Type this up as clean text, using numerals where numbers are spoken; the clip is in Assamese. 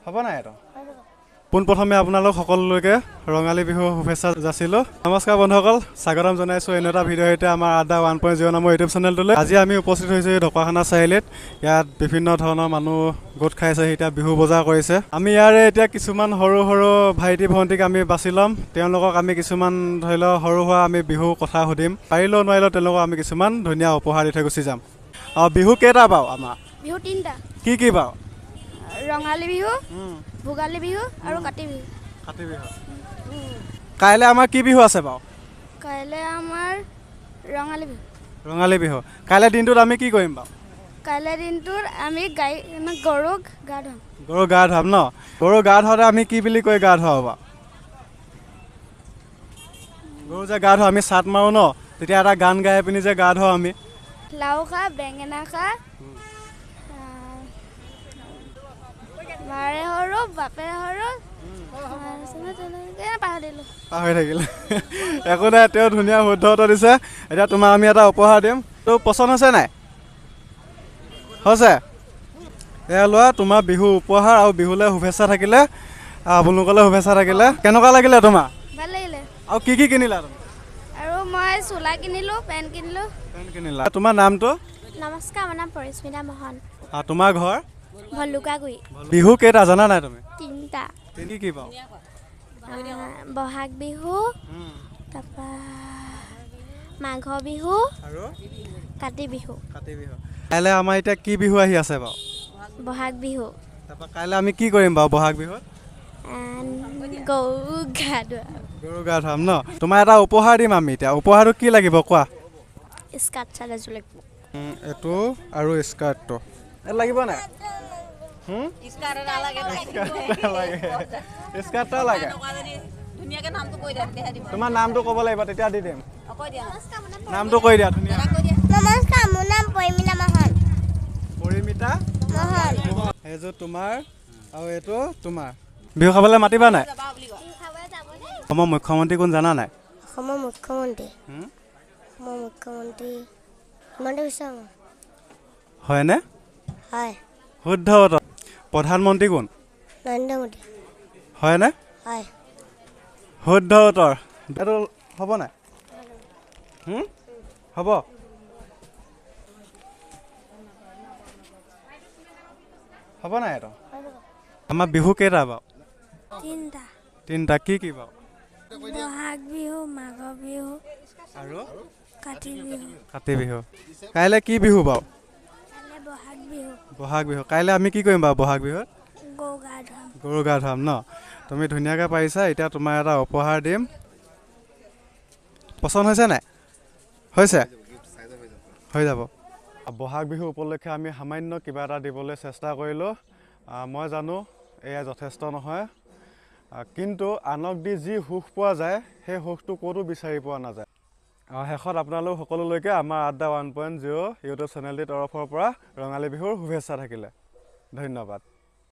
হ'ব নাই এইটো পোনপ্ৰথমে আপোনালোক সকলোলৈকে ৰঙালী বিহুৰ শুভেচ্ছা যাচিলোঁ। নমস্কাৰ বন্ধুসকল, স্বাগতম জনাইছোঁ এনে এটা ভিডিঅ'ৰ সৈতে আমাৰ আড্ডা 1.0 নামৰ ইউটিউব চেনেলটোলৈ। আজি আমি উপস্থিত হৈছোঁ ঢকুৱাখানা চাৰিআলিত। ইয়াত বিভিন্ন ধৰণৰ মানুহ গোট খাইছে, এতিয়া বিহু বজাৰ কৰিছে। আমি ইয়াৰে এতিয়া কিছুমান সৰু সৰু ভাইটি ভণ্টিক আমি বাছি ল'ম। তেওঁলোকক আমি কিছুমান ধৰি লওক সৰু সুৰা আমি বিহু কথা সুধিম। পাৰিলেও নোৱাৰিলেও তেওঁলোকক আমি কিছুমান ধুনীয়া উপহাৰ দি থৈ গুচি যাম। বিহু কেইটা বাৰু আমাৰ? বিহু তিনিটা। কি বাৰু? ৰঙালী বিহু, ভোগালী বিহু আৰু কাতি বিহু। কাতি বিহু। কাইলৈ আমাৰ কি বিহু আছে বাৰু? কাইলৈ আমাৰ ৰঙালী বিহু। ৰঙালী বিহু। কাইলৈ দিনটোত আমি কি কৰিম বাৰু? কাইলৈ দিনটোত আমি গৰুক গা ধুৱাম। গৰু গা ধুৱাম ন? গৰু গা ধুৱাওঁতে আমি কি বুলি কৈ গা ধুৱাওঁ বাৰু? গৰু যে গা ধুৱাওঁ আমি চাট মাৰোঁ ন, তেতিয়া এটা গান গাই পিনি যে গা ধুৱাওঁ আমি। লাও খা বেঙেনা খা মাৰে সৰু বাপে সৰু পাহৰি থাকিলে একো নাই, তেওঁ ধুনীয়া শুদ্ধ উত্তৰ দিছে। এতিয়া তোমাক আমি এটা উপহাৰ দিম। তোৰ পচন্দ হৈছে নাই? হৈছে? এয়া লোৱা তোমাৰ বিহু উপহাৰ আৰু বিহুলৈ শুভেচ্ছা থাকিলে, আপোনালোকলৈ শুভেচ্ছা থাকিলে। কেনেকুৱা লাগিলে তোমাৰ? ভাল লাগিলে। আৰু কি কি কিনিলা তুমি? আৰু মই চোলা কিনিলোঁ, পেণ্ট কিনিলোঁ। পেণ্ট কিনিলা। তোমাৰ নামটো? নমস্কাৰ, মোৰ নাম পৰিস্মিতা মহন। তোমাৰ ঘৰ? ভলুকাগুৰি। বিহু কেইটা জানা নাই তুমি? তিনিটা। তিনি কি বাৰু? বহাগ বিহু, তাৰপৰা মাঘ বিহু আৰু কাতি বিহু। কাতি বিহু। কাইলৈ আমাৰ এতিয়া কি বিহু আহি আছে বাৰু? বহাগ বিহু। তাৰপৰা কাইলৈ আমি কি কৰিম বাৰু বহাগ বিহুত? গৰু গা ধুৱাম। গৰু গা ধুৱাম ন? তোমাৰ এটা উপহাৰ দিম আমি এতিয়া। উপহাৰটো কি লাগিব কোৱা? স্কাৰ্ট চাৰ্ট এযোৰ লাগিব। এইটো আৰু স্কাৰ্টটো লাগিব নাই? স্কাৰ্টটা লাগে। তোমাৰ নামটো ক'ব লাগিব, তেতিয়া দি দিম। নামটো কৈ দিয়া ধুনীয়া। নমস্কাৰ, মোৰ নাম পৰিমিতা মহন। পৰিমিতা মহন। সেইযোৰ তোমাৰ আৰু এইটো তোমাৰ। বিহু খাবলৈ মাতিবা নাই? অসমৰ মুখ্যমন্ত্ৰী কোন জানা নাই? অসমৰ মুখ্যমন্ত্ৰী হিমন্ত বিশ্ব শৰ্মা। হয়নে? হয়। শুদ্ধ উত্তৰ। প্ৰধানমন্ত্ৰী কোন? নৰেন্দ্ৰ মোদী। হয়নে? হয়। শুদ্ধ উত্তৰ। এইটো হ'ব নাই? হ'ব? হ'ব নাই এইটো? আমাৰ বিহু কেইটা বাৰু? তিনিটা। তিনিটা। কি কি বাৰু? বহাগ বিহু, মাঘ বিহু আৰু কাতি বিহু। কাতি বিহু। কাইলৈ কি বিহু বাৰু? বহাগ বিহু। বহাগ বিহু। কাইলৈ আমি কি কৰিম বাৰু বহাগ বিহুত? গৰু গা ধুৱাম। গৰু গা ধুৱাম ন? তুমি ধুনীয়াকৈ পাৰিছা। এতিয়া তোমাৰ এটা উপহাৰ দিম। পচন্দ হৈছে নাই? হৈছে? হৈ যাব। বহাগ বিহু উপলক্ষে আমি সামান্য কিবা এটা দিবলৈ চেষ্টা কৰিলোঁ। মই জানো এয়া যথেষ্ট নহয়, কিন্তু আনক দি যি সুখ পোৱা যায় সেই সুখটো ক'তো বিচাৰি পোৱা নাযায়। শেষত আপোনালোক সকলোলৈকে আমাৰ আড্ডা 1.0 ইউটিউব চেনেলটিৰ তৰফৰ পৰা ৰঙালী বিহুৰ শুভেচ্ছা থাকিলে। ধন্যবাদ।